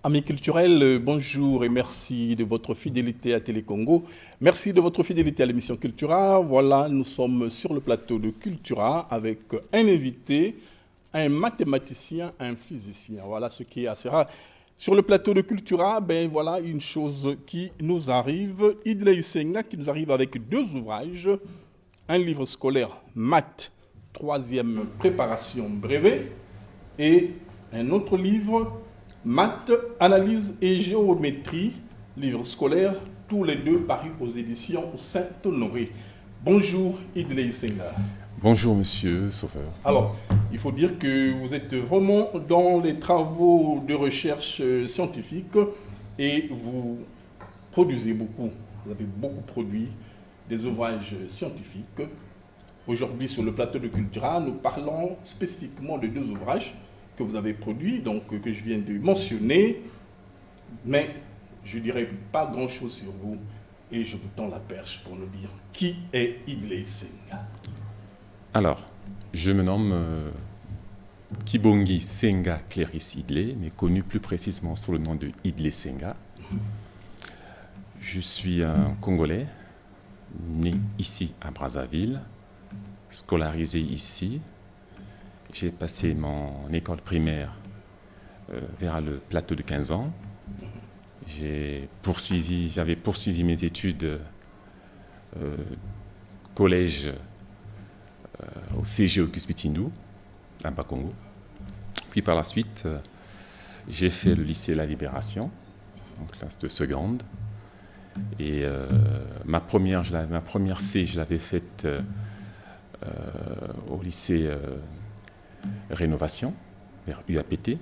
Amis culturels, bonjour et merci de votre fidélité à Télécongo. Merci de votre fidélité à l'émission Cultura. Voilà, nous sommes sur le plateau de Cultura avec un invité, un mathématicien, un physicien. Voilà ce qui est assez rare. Sur le plateau de Cultura, ben voilà une chose qui nous arrive. Idley Senga qui nous arrive avec deux ouvrages. Un livre scolaire, maths, troisième préparation brevet, et un autre livre, maths, analyse et géométrie, livre scolaire, tous les deux parus aux éditions Saint-Honoré. Bonjour Idley Senga. Bonjour Monsieur Sauveur. Alors, il faut dire que vous êtes vraiment dans les travaux de recherche scientifique et vous produisez beaucoup, vous avez beaucoup produit des ouvrages scientifiques. Aujourd'hui, sur le plateau de Cultura, nous parlons spécifiquement de deux ouvrages que vous avez produits, donc que je viens de mentionner, mais je ne dirai pas grand-chose sur vous et je vous tends la perche pour nous dire qui est Idley Senga. Alors, je me nomme Kibongi Senga Cléris Idley, mais connu plus précisément sous le nom de Idley Senga. Je suis un Congolais, né ici à Brazzaville, scolarisé ici. J'ai passé mon école primaire vers le plateau de 15 ans. J'avais poursuivi mes études collège au CG Auguste Bitindu, à Bakongo. Puis par la suite, j'ai fait le lycée La Libération, en classe de seconde. Et ma première C, je l'avais faite au lycée Rénovation, vers UAPT.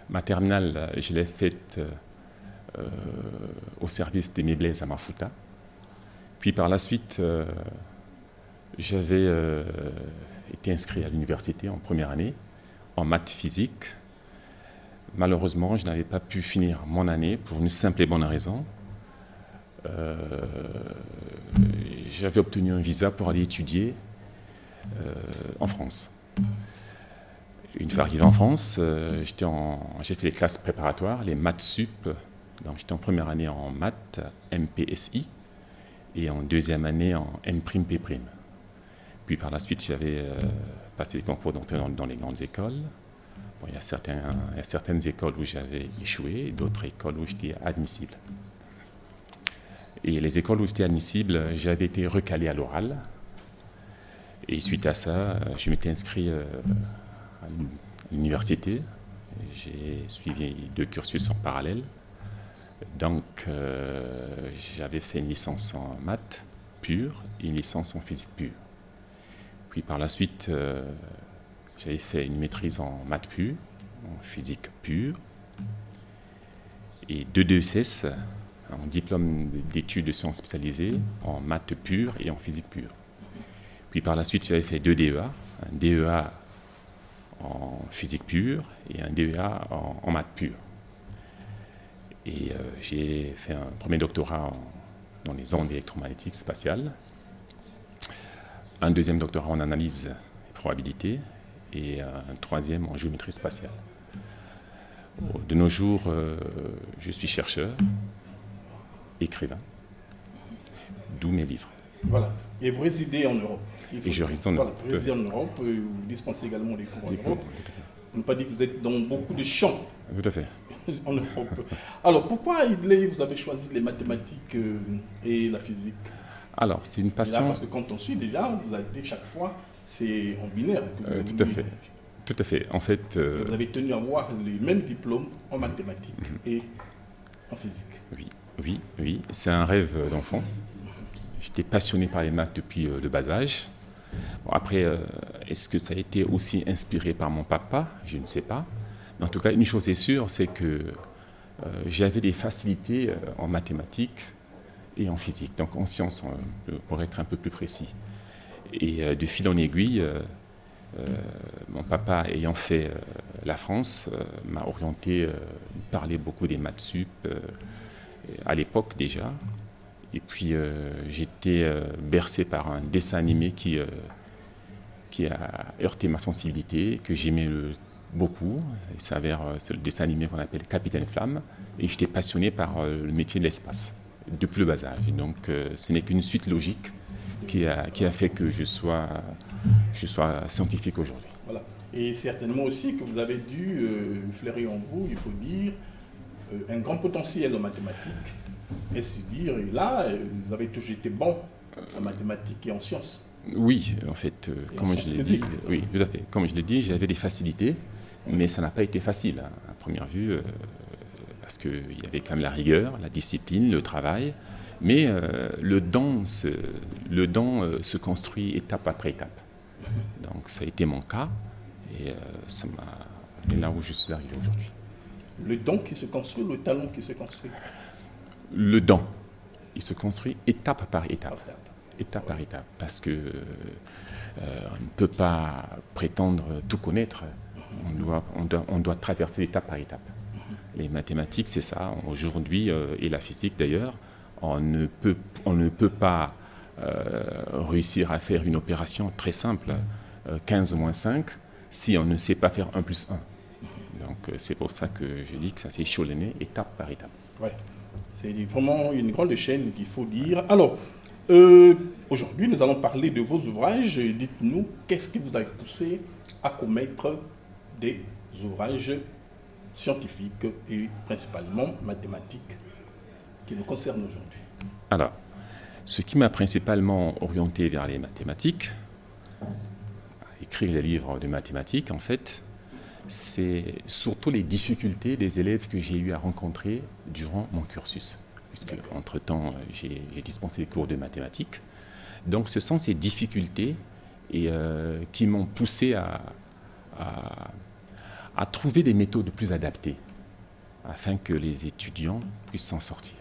Ma terminale, je l'ai faite au service des Méblaise à Mafuta. Puis par la suite, j'avais été inscrit à l'université en première année, en maths physique. Malheureusement, je n'avais pas pu finir mon année pour une simple et bonne raison. J'avais obtenu un visa pour aller étudier en France. Une fois arrivé en France, j'ai fait les classes préparatoires, les maths sup. Donc j'étais en première année en maths MPSI et en deuxième année en M''P'. Puis par la suite, j'avais passé les concours d'entrée dans les grandes écoles. Bon, il y a certaines écoles où j'avais échoué et d'autres écoles où j'étais admissible. Et les écoles où j'étais admissible, j'avais été recalé à l'oral. Et suite à ça, je m'étais inscrit à l'université. J'ai suivi 2 cursus en parallèle. Donc, j'avais fait une licence en maths pure et une licence en physique pure. Puis par la suite, j'avais fait une maîtrise en maths pure, en physique pure, et 2 DESS, un diplôme d'études de sciences spécialisées en maths pure et en physique pure. Puis par la suite, j'avais fait 2 DEA, un DEA en physique pure et un DEA en maths pure. Et j'ai fait un premier doctorat dans les ondes électromagnétiques spatiales, un deuxième doctorat en analyse et probabilité et un troisième en géométrie spatiale. De nos jours, je suis chercheur, écrivain, d'où mes livres. Voilà. Et vous résidez en Europe. Et je réside en Europe. Voilà, vous résidez en Europe, vous dispensez également des cours en Europe. On n'a pas dit que vous êtes dans beaucoup de champs. Tout à fait. En Europe. Alors, pourquoi Idley, vous avez choisi les mathématiques et la physique? Alors, c'est une passion. Là, parce que quand on suit déjà, vous avez chaque fois, c'est en binaire que vous avez tout à fait. Tout à fait. En fait, vous avez tenu à avoir les mêmes diplômes en mathématiques et en physique. Oui. C'est un rêve d'enfant. J'étais passionné par les maths depuis le bas âge. Bon, après, est-ce que ça a été aussi inspiré par mon papa? Je ne sais pas. Mais en tout cas, une chose est sûre, c'est que j'avais des facilités en mathématiques et en physique, donc en sciences, pour être un peu plus précis. Et de fil en aiguille, mon papa ayant fait la France m'a orienté, parlait beaucoup des maths sup à l'époque déjà. Et puis j'étais bercé par un dessin animé qui a heurté ma sensibilité, que j'aimais beaucoup. Il s'avère c'est le dessin animé qu'on appelle Capitaine Flamme. Et j'étais passionné par le métier de l'espace depuis le bas âge. Et donc ce n'est qu'une suite logique qui a fait que je sois scientifique aujourd'hui. Voilà. Et certainement aussi que vous avez dû flairer en vous, il faut dire, un grand potentiel en mathématiques. Est-ce dire, et là, vous avez toujours été bon en mathématiques et en sciences. Oui, en fait, comme je l'ai dit, oui, tout à fait. Comme je l'ai dit, j'avais des facilités, mais ça n'a pas été facile à première vue, parce qu'il y avait quand même la rigueur, la discipline, le travail, mais le don se construit étape après étape. Donc ça a été mon cas, et ça m'a amené là où je suis arrivé aujourd'hui. Le don qui se construit, le talent qui se construit. Le don, il se construit étape par étape. Étape par étape, parce que on ne peut pas prétendre tout connaître, on doit traverser étape par étape. Les mathématiques, c'est ça, aujourd'hui, et la physique d'ailleurs, on ne peut pas réussir à faire une opération très simple, 15 moins 5, si on ne sait pas faire 1 plus 1. Donc c'est pour ça que je dis que ça s'est échelonné étape par étape. Ouais. C'est vraiment une grande chaîne qu'il faut dire. Alors, aujourd'hui, nous allons parler de vos ouvrages. Dites-nous, qu'est-ce qui vous a poussé à commettre des ouvrages scientifiques et principalement mathématiques qui nous concernent aujourd'hui? Alors, ce qui m'a principalement orienté vers les mathématiques, à écrire des livres de mathématiques, en fait, c'est surtout les difficultés des élèves que j'ai eu à rencontrer durant mon cursus. Puisque, entre-temps, j'ai dispensé des cours de mathématiques. Donc, ce sont ces difficultés qui m'ont poussé à trouver des méthodes plus adaptées afin que les étudiants puissent s'en sortir.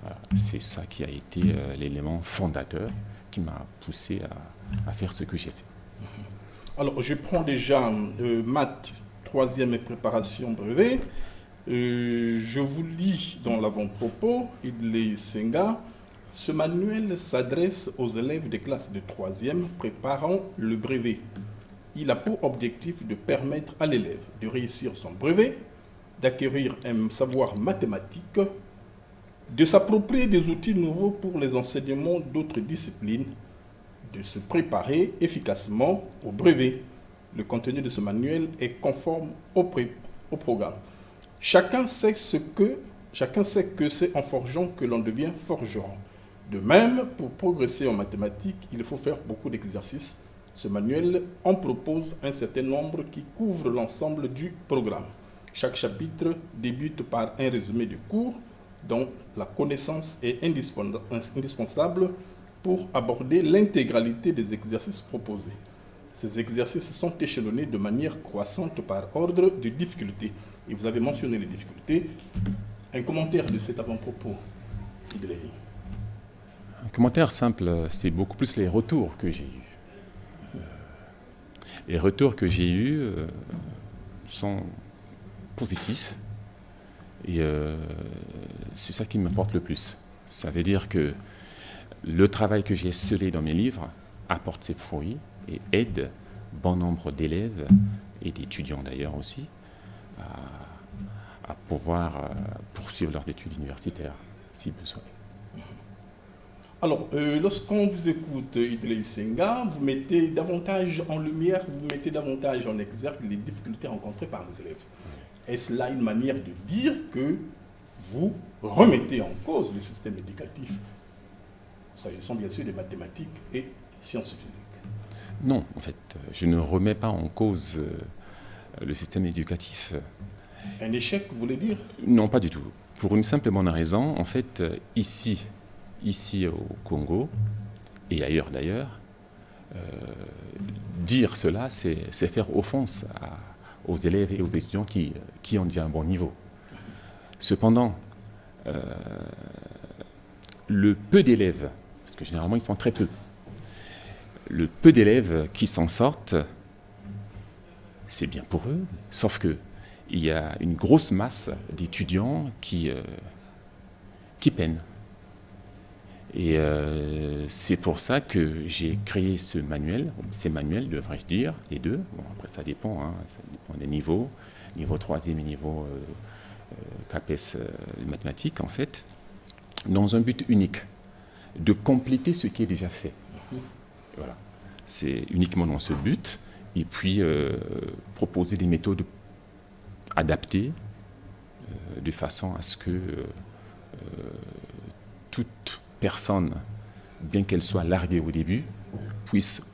Voilà. C'est ça qui a été l'élément fondateur qui m'a poussé à faire ce que j'ai fait. Alors, je prends déjà maths, 3e et préparation brevet. Je vous lis dans l'avant-propos, Idley Senga. Ce manuel s'adresse aux élèves des classes de 3e préparant le brevet. Il a pour objectif de permettre à l'élève de réussir son brevet, d'acquérir un savoir mathématique, de s'approprier des outils nouveaux pour les enseignements d'autres disciplines, de se préparer efficacement au brevet. Le contenu de ce manuel est conforme au programme. Chacun sait que c'est en forgeant que l'on devient forgeron. De même, pour progresser en mathématiques, il faut faire beaucoup d'exercices. Ce manuel en propose un certain nombre qui couvrent l'ensemble du programme. Chaque chapitre débute par un résumé du cours dont la connaissance est indispensable pour aborder l'intégralité des exercices proposés. Ces exercices sont échelonnés de manière croissante par ordre de difficulté. Et vous avez mentionné les difficultés. Un commentaire de cet avant-propos, Idley. Un commentaire simple, c'est beaucoup plus les retours que j'ai eus. Les retours que j'ai eus sont positifs et c'est ça qui m'importe le plus. Ça veut dire que le travail que j'ai scellé dans mes livres apporte ses fruits et aide bon nombre d'élèves et d'étudiants d'ailleurs aussi à pouvoir poursuivre leurs études universitaires si besoin. Alors, lorsqu'on vous écoute, Idley Senga, vous mettez davantage en lumière, vous mettez davantage en exergue les difficultés rencontrées par les élèves. Est-ce là une manière de dire que vous remettez en cause le système éducatif, s'agissant bien sûr des mathématiques et sciences physiques? Non, en fait, je ne remets pas en cause le système éducatif. Un échec, vous voulez dire? Non, pas du tout. Pour une simple et bonne raison, en fait, ici au Congo, et ailleurs d'ailleurs, dire cela, c'est faire offense aux élèves et aux étudiants qui ont déjà un bon niveau. Cependant, le peu d'élèves, parce que généralement ils sont très peu, le peu d'élèves qui s'en sortent, c'est bien pour eux, sauf que il y a une grosse masse d'étudiants qui peinent. Et c'est pour ça que j'ai créé ces manuels, devrais-je dire, les deux. Bon, après, ça dépend des niveaux, niveau 3e et niveau CAPES mathématiques, en fait, dans un but unique, de compléter ce qui est déjà fait. Voilà. C'est uniquement dans ce but, et puis proposer des méthodes adaptées de façon à ce que toute personne, bien qu'elle soit larguée au début, puisse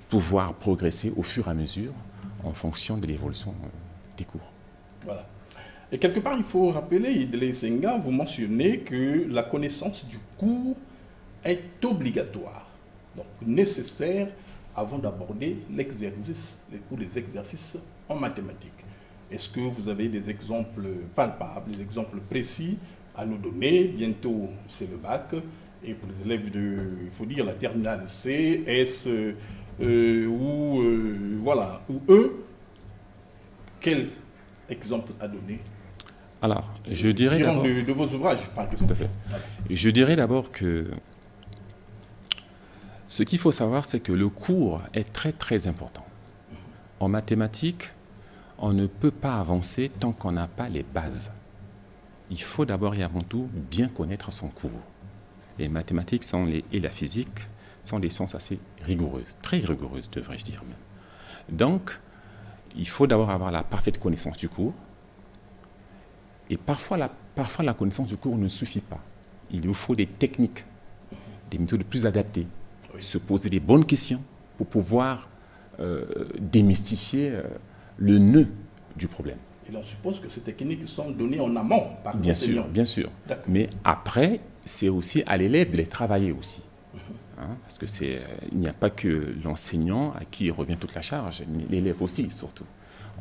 pouvoir progresser au fur et à mesure en fonction de l'évolution des cours. Voilà. Et quelque part, il faut rappeler, Idlé Senga, vous mentionnez que la connaissance du cours est obligatoire, donc nécessaire avant d'aborder l'exercice ou les exercices en mathématiques. Est-ce que vous avez des exemples palpables, des exemples précis à nous donner? Bientôt, c'est le bac. Et pour les élèves de, il faut dire, la terminale C, S ou E, quel exemple à donner? Alors, je dirais d'abord, de vos ouvrages, par exemple. Tout à fait. Je dirais d'abord que ce qu'il faut savoir, c'est que le cours est très très important. En mathématiques, on ne peut pas avancer tant qu'on n'a pas les bases. Il faut d'abord et avant tout bien connaître son cours. Les mathématiques et la physique sont des sciences assez rigoureuses, très rigoureuses devrais-je dire même. Donc, il faut d'abord avoir la parfaite connaissance du cours. Et parfois la connaissance du cours ne suffit pas. Il vous faut des techniques, des méthodes plus adaptées, se poser les bonnes questions pour pouvoir démystifier le nœud du problème. Et on suppose que ces techniques sont données en amont par l'enseignant. Bien sûr. Mais après, c'est aussi à l'élève de les travailler aussi. Parce que il n'y a pas que l'enseignant à qui revient toute la charge, mais l'élève aussi, surtout.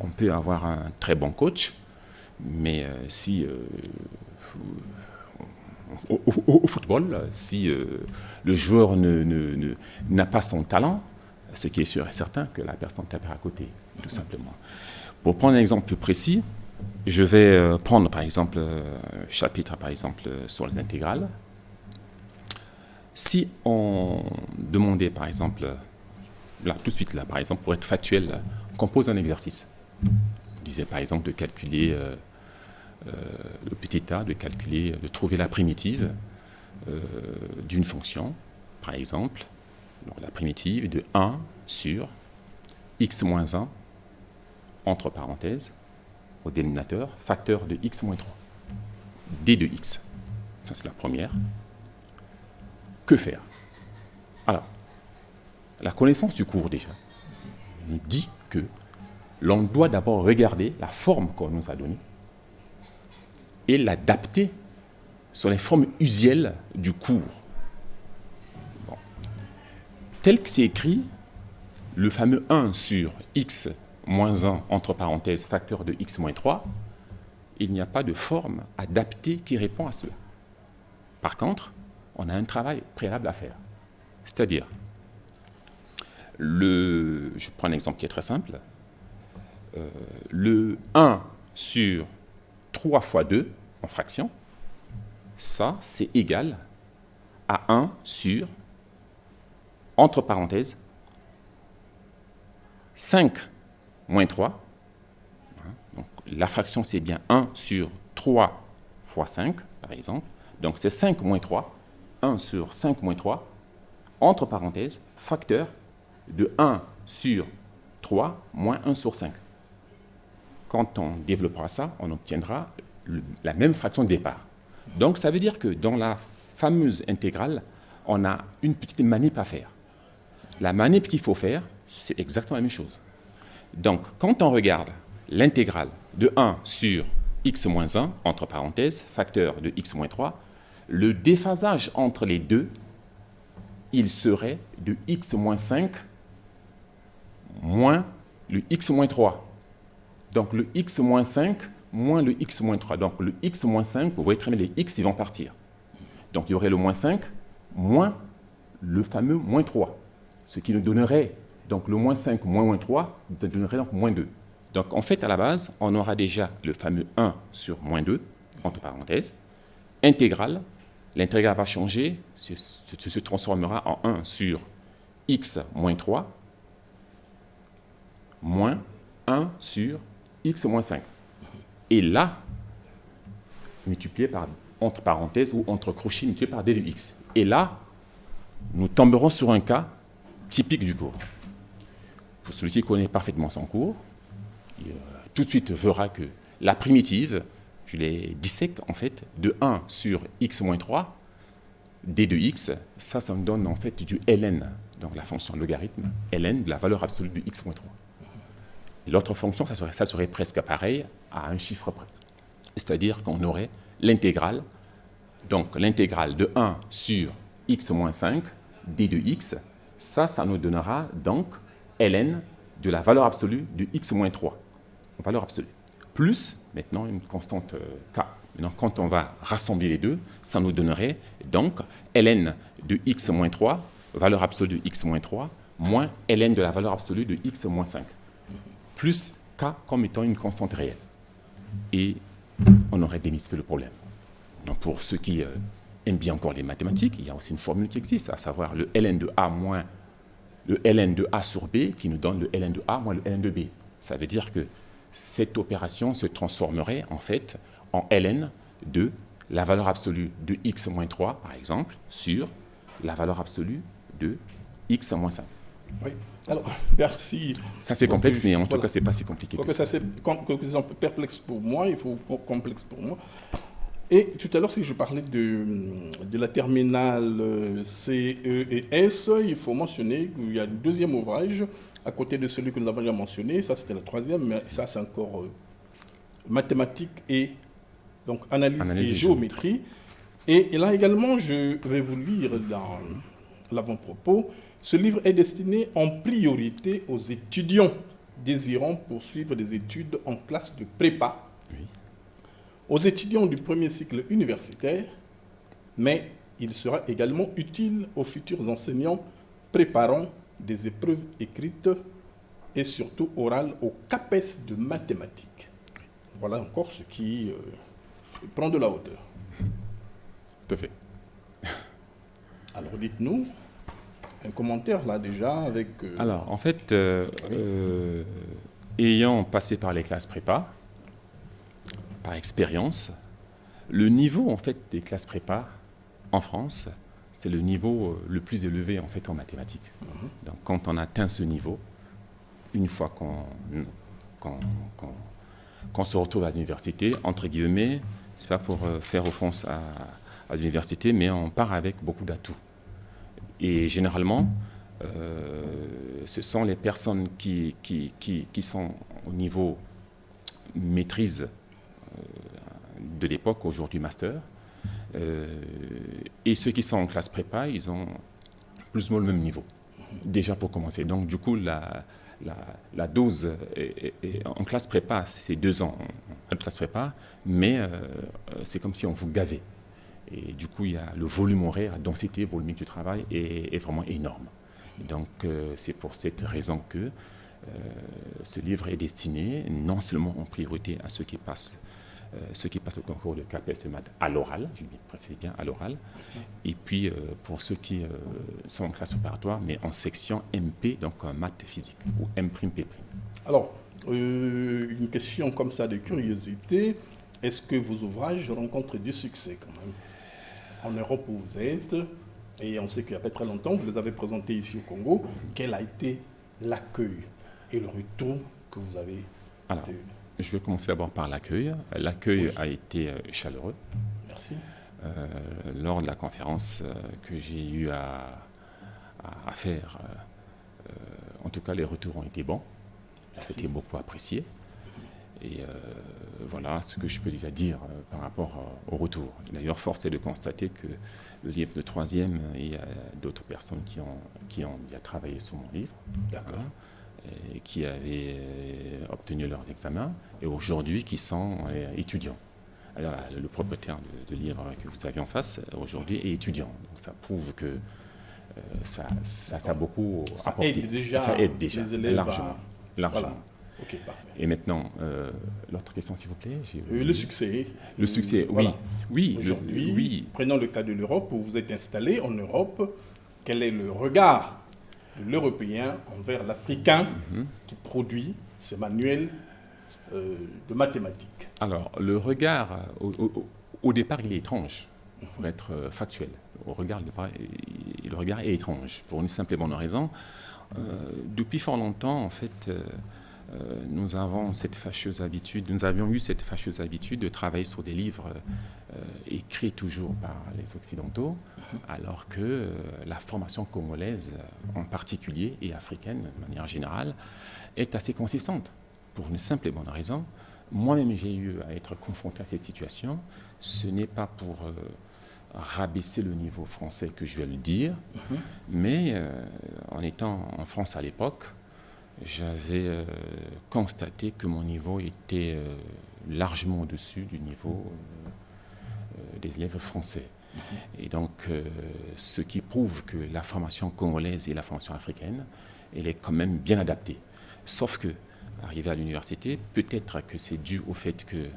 On peut avoir un très bon coach, mais si au football, si le joueur n'a pas son talent, ce qui est sûr et certain que la personne tapera à côté, tout simplement. Pour prendre un exemple plus précis, je vais prendre par exemple un chapitre sur les intégrales. Si on demandait par exemple, là tout de suite là par exemple pour être factuel, qu'on pose un exercice, on disait par exemple de calculer le petit a, de trouver la primitive d'une fonction, par exemple, donc la primitive de 1 sur x moins 1, entre parenthèses, au dénominateur, facteur de x moins 3, d de x. Ça, c'est la première. Que faire? Alors, la connaissance du cours, déjà, nous dit que l'on doit d'abord regarder la forme qu'on nous a donnée et l'adapter sur les formes usuelles du cours. Bon. Tel que c'est écrit, le fameux 1 sur x moins 1, entre parenthèses, facteur de x moins 3, il n'y a pas de forme adaptée qui répond à cela. Par contre, on a un travail préalable à faire. C'est-à-dire, je prends un exemple qui est très simple, le 1 sur 3 fois 2 en fraction, ça c'est égal à 1 sur, entre parenthèses, 5 moins 3. Donc, la fraction c'est bien 1 sur 3 fois 5, par exemple. Donc c'est 5 moins 3, 1 sur 5 moins 3, entre parenthèses, facteur de 1 sur 3 moins 1 sur 5. Quand on développera ça, on obtiendra la même fraction de départ. Donc ça veut dire que dans la fameuse intégrale, on a une petite manip à faire. La manip qu'il faut faire, c'est exactement la même chose. Donc quand on regarde l'intégrale de 1 sur x moins 1, entre parenthèses, facteur de x moins 3, le déphasage entre les deux, il serait de x moins 5 moins le x moins 3. Donc le x moins 5 moins le x moins 3. Donc le x moins 5, vous voyez très bien, les x, ils vont partir. Donc il y aurait le moins 5 moins le fameux moins 3. Ce qui nous donnerait, donc le moins 5 moins 3, nous donnerait donc moins 2. Donc en fait, à la base, on aura déjà le fameux 1 sur moins 2, entre parenthèses, intégrale L'intégral va changer, se transformera en 1 sur x moins 3 moins 1 sur x moins 5. Et là, multiplié par, entre parenthèses ou entre crochets, multiplié par d de x. Et là, nous tomberons sur un cas typique du cours. Pour celui qui connaît parfaitement son cours, il, tout de suite verra que la primitive, je les dissèque en fait, de 1 sur x moins 3, d de x, ça me donne en fait du ln, donc la fonction logarithme, ln de la valeur absolue de x moins 3. L'autre fonction, ça serait presque pareil à un chiffre près. C'est-à-dire qu'on aurait l'intégrale, donc l'intégrale de 1 sur x moins 5, d de x, ça nous donnera donc ln de la valeur absolue de x moins 3, valeur absolue, plus maintenant une constante k. Maintenant, quand on va rassembler les deux, ça nous donnerait donc ln de x moins 3, valeur absolue de x moins 3, moins ln de la valeur absolue de x moins 5, plus k comme étant une constante réelle. Et on aurait démystifié le problème. Donc pour ceux qui aiment bien encore les mathématiques, il y a aussi une formule qui existe, à savoir le ln de a moins le ln de a sur b qui nous donne le ln de a moins le ln de b. Ça veut dire que cette opération se transformerait en fait en ln de la valeur absolue de x moins 3, par exemple, sur la valeur absolue de x moins 5. Oui. Alors, merci. Ça, c'est complexe, mais en tout cas, ce n'est pas si compliqué que ça. Ça, c'est un peu perplexe pour moi, il faut complexe pour moi. Et tout à l'heure, si je parlais de la terminale C, E et S, il faut mentionner qu'il y a un deuxième ouvrage à côté de celui que nous avons déjà mentionné. Ça, c'était le troisième, mais ça, c'est encore mathématiques et donc analyse et géométrie. Et là également, je vais vous lire dans l'avant-propos. Ce livre est destiné en priorité aux étudiants désirant poursuivre des études en classe de prépa, oui, aux étudiants du premier cycle universitaire, mais il sera également utile aux futurs enseignants préparant des épreuves écrites et surtout orales au CAPES de mathématiques. Voilà encore ce qui prend de la hauteur. Tout à fait. Alors dites-nous, un commentaire là déjà avec... Alors en fait, ayant passé par les classes prépa, par expérience, le niveau en fait des classes prépa en France, c'est le niveau le plus élevé en fait en mathématiques. Donc quand on atteint ce niveau, une fois qu'on se retrouve à l'université, entre guillemets, c'est pas pour faire offense à l'université, mais on part avec beaucoup d'atouts. Et généralement, ce sont les personnes qui sont au niveau maîtrise de l'époque, aujourd'hui master, et ceux qui sont en classe prépa, ils ont plus ou moins le même niveau, déjà pour commencer. Donc du coup, la dose en classe prépa, c'est 2 ans en classe prépa, mais c'est comme si on vous gavait. Et du coup, il y a le volume horaire, la densité volumique du travail est vraiment énorme. Et donc, c'est pour cette raison que ce livre est destiné non seulement en priorité à ceux qui passent le concours de CAPES de maths à l'oral, je dis précise bien à l'oral, et puis pour ceux qui sont en classe préparatoire, mais en section MP, donc maths physique, ou M''P'. Alors, une question comme ça de curiosité, est-ce que vos ouvrages rencontrent du succès quand même en Europe où vous êtes, et on sait qu'il n'y a pas très longtemps, vous les avez présentés ici au Congo. Quel a été l'accueil et le retour que vous avez? Alors, je vais commencer d'abord par l'accueil. L'accueil a été chaleureux. Merci. Lors de la conférence que j'ai eu à faire, en tout cas, les retours ont été bons. C'était beaucoup apprécié. Et voilà ce que je peux déjà dire par rapport au retour. D'ailleurs, force est de constater que le livre de troisième, il y a d'autres personnes qui ont déjà travaillé sur mon livre, et qui avaient obtenu leurs examens, et aujourd'hui qui sont étudiants. Alors, le propriétaire de livre que vous avez en face, aujourd'hui, est étudiant. Donc ça prouve que ça a beaucoup apporté. Ça aide déjà les élèves largement. Voilà. Ok, parfait. Et maintenant, l'autre question, s'il vous plaît. Le succès. Le succès, Voilà. oui. Aujourd'hui, Oui. prenons le cas de l'Europe, où vous êtes installé en Europe. Quel est le regard de l'Européen envers l'Africain qui produit ces manuels de mathématiques? Alors, le regard, au départ, il est étrange, pour être factuel. Le regard est étrange, pour une simple et bonne raison. Depuis fort longtemps, en fait, nous avions eu cette fâcheuse habitude de travailler sur des livres écrits toujours par les Occidentaux, alors que la formation congolaise en particulier, et africaine de manière générale, est assez consistante, pour une simple et bonne raison. Moi-même, j'ai eu à être confronté à cette situation. Ce n'est pas pour rabaisser le niveau français que je vais le dire, mais en étant en France à l'époque, j'avais constaté que mon niveau était largement au-dessus du niveau des élèves français. Et donc, ce qui prouve que la formation congolaise et la formation africaine, elle est quand même bien adaptée. Sauf que, arrivé à l'université, peut-être que c'est dû au fait que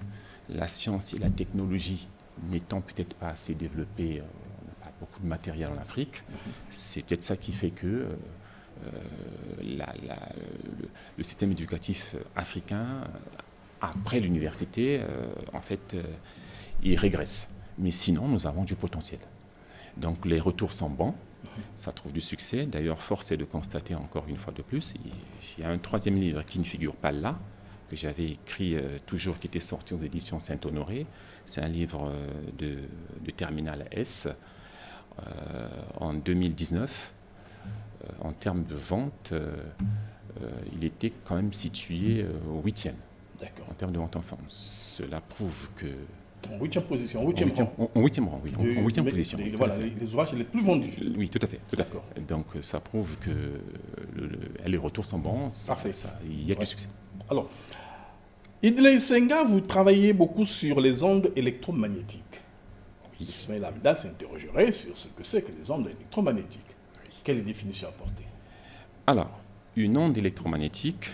la science et la technologie n'étant peut-être pas assez développées, on n'a pas beaucoup de matériel en Afrique, c'est peut-être ça qui fait que le système éducatif africain, après l'université, en fait, il régresse. Mais sinon, nous avons du potentiel. Donc les retours sont bons, ça trouve du succès. D'ailleurs, force est de constater encore une fois de plus, il y a un troisième livre qui ne figure pas là, que j'avais écrit toujours, qui était sorti aux éditions Saint-Honoré. C'est un livre de Terminal S en 2019. En termes de vente, il était quand même situé au 8e. D'accord. En termes de vente en France. Cela prouve que... En 8e position, en 8e rang. En 8e rang, oui. En 8e position. Voilà, les ouvrages les plus vendus. Oui, tout à fait. Tout à fait. Donc ça prouve que les retours sont bons. Parfait. Il y a du succès. Alors, Idley Senga, vous travaillez beaucoup sur les ondes électromagnétiques. Oui. Ismaël Hamda s'interrogerait sur ce que c'est que les ondes électromagnétiques. Quelle définition apporter? Alors, une onde électromagnétique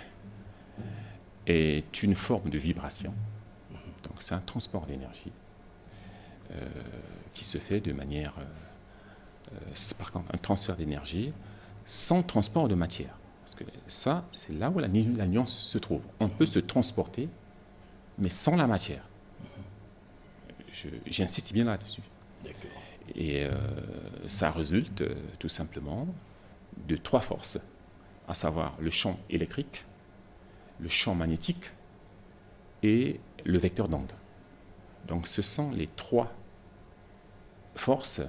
est une forme de vibration. Donc c'est un transport d'énergie qui se fait de manière... par contre, un transfert d'énergie sans transport de matière. Parce que ça, c'est là où la nuance se trouve. On peut se transporter, mais sans la matière. J'insiste bien là-dessus. D'accord. Et ça résulte tout simplement de trois forces, à savoir le champ électrique, le champ magnétique et le vecteur d'onde. Donc ce sont les trois forces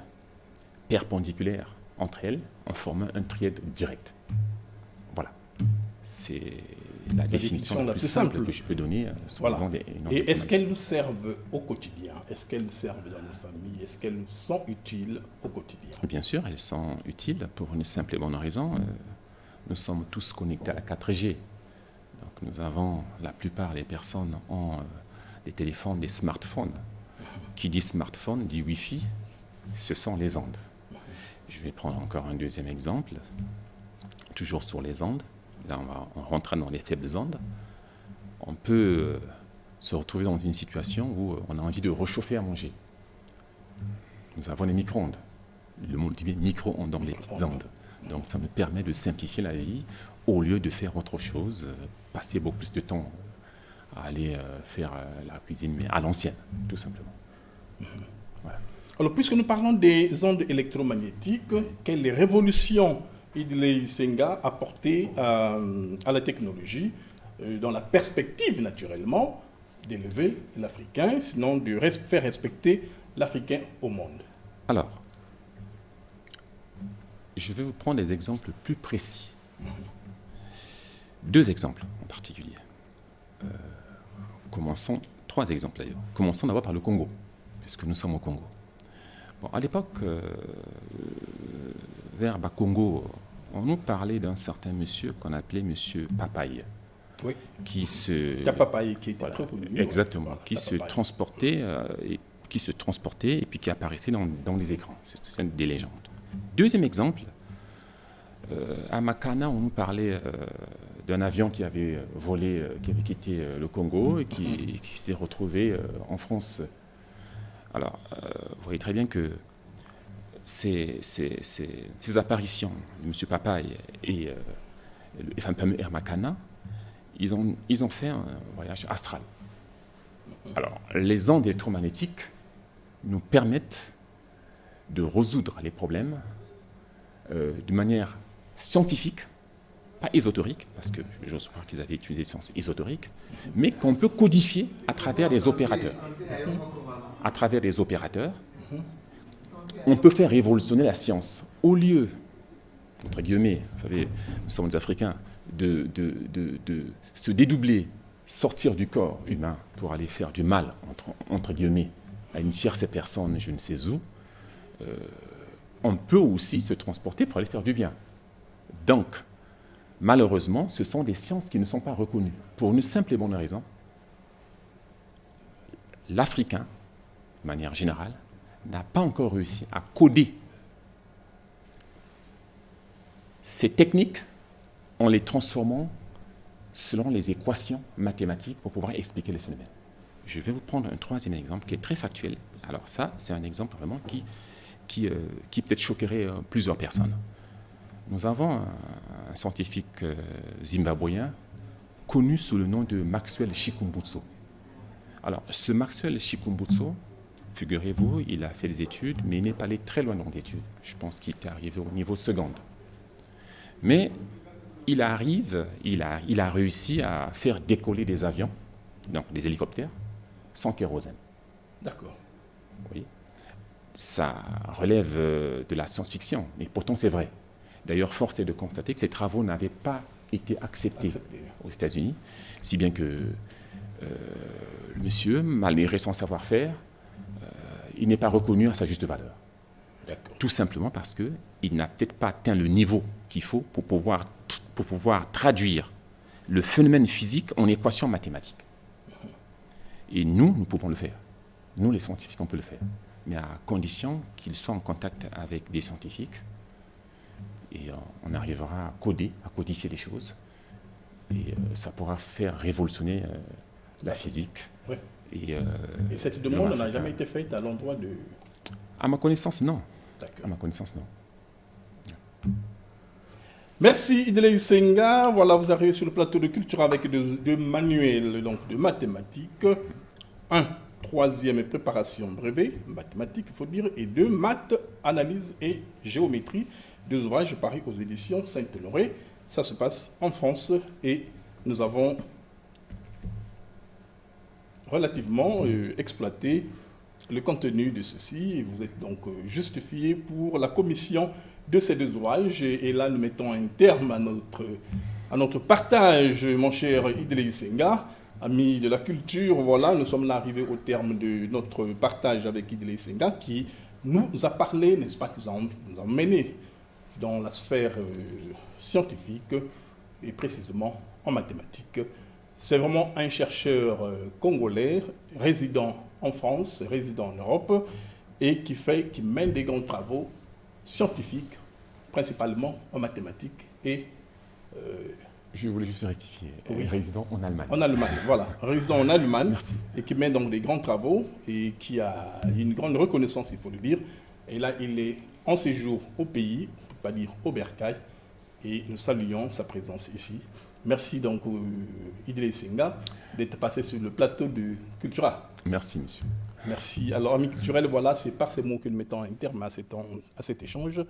perpendiculaires entre elles en formant un trièdre direct. Voilà. C'est la définition la plus simple que je peux donner. Voilà. Et est-ce qu'elles nous servent au quotidien? Est-ce qu'elles servent dans nos familles? Est-ce qu'elles sont utiles au quotidien? Bien sûr, elles sont utiles pour une simple et bonne raison. Nous sommes tous connectés à la 4G. Donc nous avons, la plupart des personnes ont des téléphones, des smartphones. Qui dit smartphone dit Wi-Fi, ce sont les ondes. Je vais prendre encore un deuxième exemple, toujours sur les ondes. Là, on rentre dans les faibles ondes. On peut se retrouver dans une situation où on a envie de réchauffer à manger. Nous avons les micro-ondes. Le mot dit bien micro-ondes dans les ondes. Donc ça nous permet de simplifier la vie au lieu de faire autre chose, passer beaucoup plus de temps à aller faire la cuisine, mais à l'ancienne, tout simplement. Voilà. Alors, puisque nous parlons des ondes électromagnétiques, quelle révolution Idley Senga a apportée à la technologie, dans la perspective, naturellement, d'élever l'Africain, sinon de faire respecter l'Africain au monde? Alors, je vais vous prendre des exemples plus précis. Deux exemples en particulier. Trois exemples d'ailleurs. Commençons d'abord par le Congo, puisque nous sommes au Congo. Bon, à l'époque, vers Bakongo, on nous parlait d'un certain monsieur qu'on appelait monsieur Papaye. Oui. Qui se... Papaye qui était très connu. Exactement. Voilà, qui se transportait et puis qui apparaissait dans les écrans. C'est des légendes. Deuxième exemple, à Makana, on nous parlait d'un avion qui avait volé, qui avait quitté le Congo et qui s'était retrouvé en France. Alors, vous voyez très bien que ces apparitions de M. Papaye et le fameux Hermakana, ils ont fait un voyage astral. Alors, les ondes électromagnétiques nous permettent de résoudre les problèmes de manière scientifique, pas ésotérique, parce que j'ose croire qu'ils avaient étudié des sciences ésotériques, mais qu'on peut codifier à travers des opérateurs. À travers des opérateurs, on peut faire révolutionner la science. Au lieu, entre guillemets, vous savez, nous sommes des Africains, de se dédoubler, sortir du corps humain pour aller faire du mal, entre guillemets, à une tierce personne, je ne sais où, on peut aussi se transporter pour aller faire du bien. Donc, malheureusement, ce sont des sciences qui ne sont pas reconnues. Pour une simple et bonne raison, l'Africain, de manière générale, n'a pas encore réussi à coder ces techniques en les transformant selon les équations mathématiques pour pouvoir expliquer les phénomènes. Je vais vous prendre un troisième exemple qui est très factuel. Alors ça, c'est un exemple vraiment qui peut-être choquerait plusieurs personnes. Nous avons un scientifique zimbabwéen connu sous le nom de Maxwell Chikumbutso. Alors, ce Maxwell Chikumbutso, figurez-vous, il a fait des études, mais il n'est pas allé très loin dans les études. Je pense qu'il était arrivé au niveau seconde. Mais il a réussi à faire décoller des avions, donc des hélicoptères, sans kérosène. D'accord. Oui. Ça relève de la science-fiction, mais pourtant c'est vrai. D'ailleurs, force est de constater que ces travaux n'avaient pas été acceptés aux États-Unis, si bien que le monsieur, malgré son savoir-faire, il n'est pas reconnu à sa juste valeur. Tout simplement parce qu'il n'a peut-être pas atteint le niveau qu'il faut pour pouvoir traduire le phénomène physique en équation mathématique. Et nous pouvons le faire. Nous, les scientifiques, on peut le faire. Mais à condition qu'ils soient en contact avec des scientifiques. Et on arrivera à codifier les choses. Et ça pourra faire révolutionner la physique. Oui. Et cette demande n'a jamais été faite à l'endroit de... À ma connaissance, non. D'accord. À ma connaissance, non. Merci Idele Senga. Voilà, vous arrivez sur le plateau de culture avec deux manuels donc de mathématiques. Un, troisième préparation brevet, mathématiques, il faut dire, et deux, maths, analyse et géométrie. Deux ouvrages parus aux éditions Sainte-Laurée. Ça se passe en France et nous avons relativement exploité le contenu de ceci. Et vous êtes donc justifié pour la commission de ces deux ouvrages. Et là, nous mettons un terme à notre partage, mon cher Idele Senga, ami de la culture. Voilà, nous sommes là arrivés au terme de notre partage avec Idele Senga qui nous a parlé, n'est-ce pas, qui nous a mené dans la sphère scientifique et précisément en mathématiques. C'est vraiment un chercheur congolais, résident en France, résident en Europe, et qui mène des grands travaux scientifiques, principalement en mathématiques et... je voulais juste rectifier, oui. Résident en Allemagne. En Allemagne, voilà, résident en Allemagne. Merci. Et qui mène donc des grands travaux et qui a une grande reconnaissance, il faut le dire. Et là, il est en séjour au pays, on ne peut pas dire au Bercail, et nous saluons sa présence ici. Merci donc Idele Senga d'être passé sur le plateau de Cultura. Merci, monsieur. Merci. Alors, amis culturels, voilà, c'est par ces mots que nous mettons un terme à cet échange.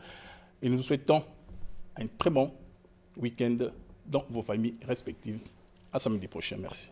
Et nous vous souhaitons un très bon week-end dans vos familles respectives. À samedi prochain. Merci.